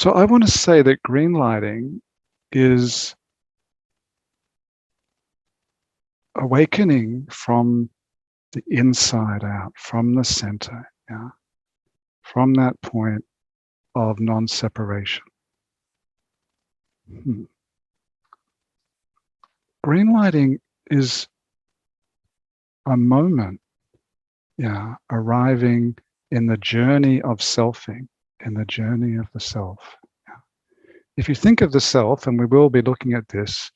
So I want to say that greenlighting is awakening from the inside out, from the center, yeah, from that point of non-separation. Greenlighting is a moment, yeah, arriving in the journey of selfing, in the journey of the self. Yeah. If you think of the self, and we will be looking at this,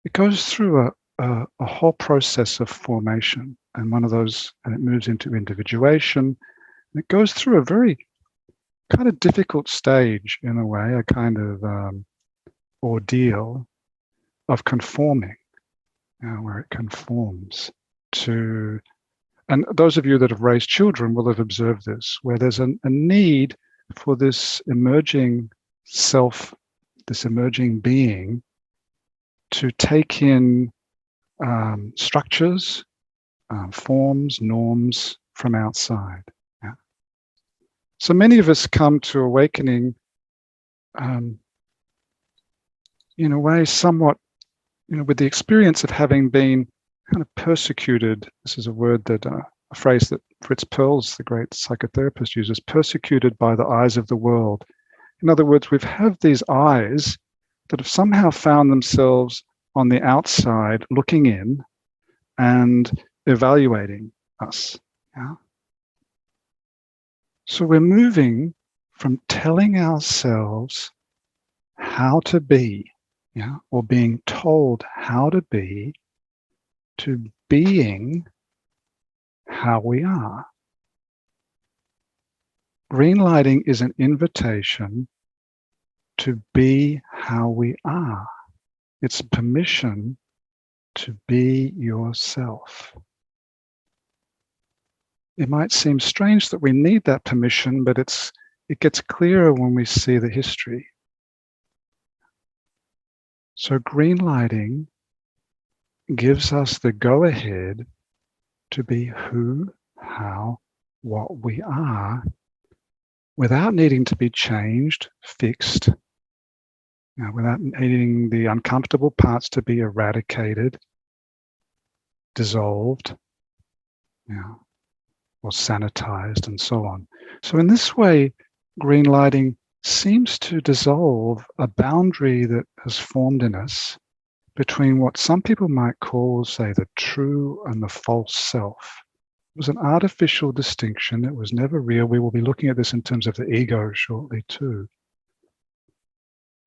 it goes through a whole process of formation, and one of those, and it moves into individuation, and it goes through a very kind of difficult stage in a way, a kind of ordeal of conforming, where it conforms to, and those of you that have raised children will have observed this, where there's a need for this emerging self, this emerging being, to take in structures, forms, norms from outside. Yeah. So many of us come to awakening in a way somewhat, with the experience of having been kind of persecuted. This is a word that, a phrase that Fritz Perls, the great psychotherapist, uses, persecuted by the eyes of the world. In other words, we've had these eyes that have somehow found themselves on the outside looking in and evaluating us. Yeah? So we're moving from telling ourselves how to be, yeah, or being told how to be, to being how we are. Greenlighting is an invitation to be how we are. It's permission to be yourself. It might seem strange that we need that permission, but it gets clearer when we see the history. So greenlighting gives us the go-ahead to be who, how, what we are, without needing to be changed, fixed, without needing the uncomfortable parts to be eradicated, dissolved, or sanitized, and so on. So in this way, greenlighting seems to dissolve a boundary that has formed in us between what some people might call, say, the true and the false self. It was an artificial distinction. It was never real. We will be looking at this in terms of the ego shortly too.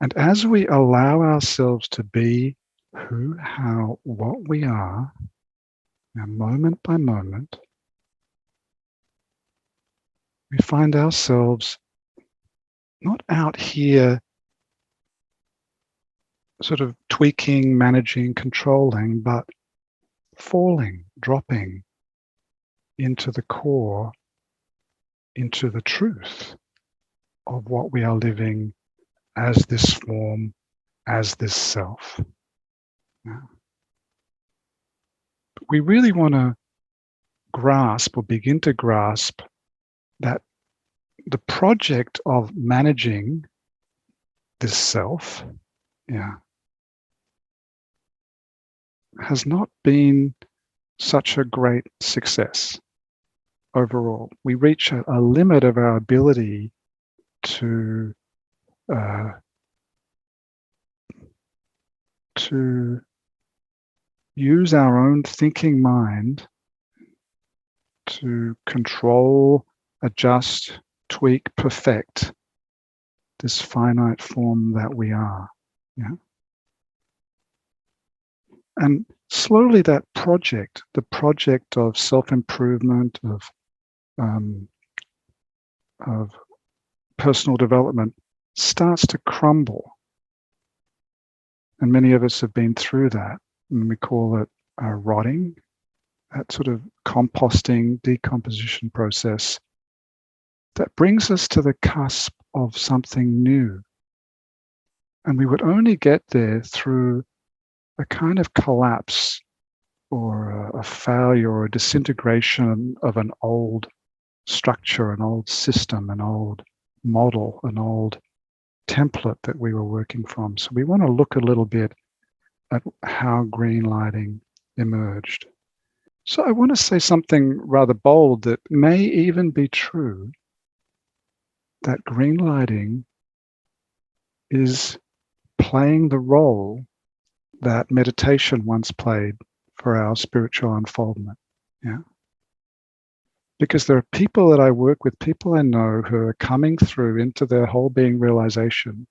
And as we allow ourselves to be who, how, what we are, moment by moment, we find ourselves not out here sort of tweaking, managing, controlling, but falling, dropping into the core, into the truth of what we are living as this form, as this self. But we really want to grasp, or begin to grasp, that the project of managing this self, has not been such a great success overall. We reach a limit of our ability to use our own thinking mind to control, adjust, tweak, perfect this finite form that we are. And slowly that project, the project of self-improvement, of personal development, starts to crumble. And many of us have been through that, and we call it rotting, that sort of composting, decomposition process that brings us to the cusp of something new. And we would only get there through a kind of collapse or a failure or a disintegration of an old structure, an old system, an old model, an old template that we were working from. So we want to look a little bit at how greenlighting emerged. So I want to say something rather bold that may even be true, that greenlighting is playing the role that meditation once played for our spiritual unfoldment. Yeah. Because there are people that I work with, people I know who are coming through into their whole being realization,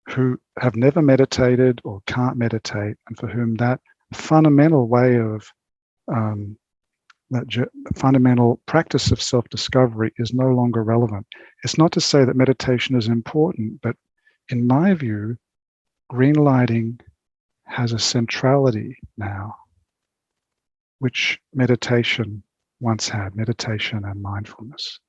who have never meditated or can't meditate, and for whom that fundamental way of fundamental practice of self-discovery is no longer relevant. It's not to say that meditation is important, but in my view, greenlighting has a centrality now, which meditation once had, meditation and mindfulness.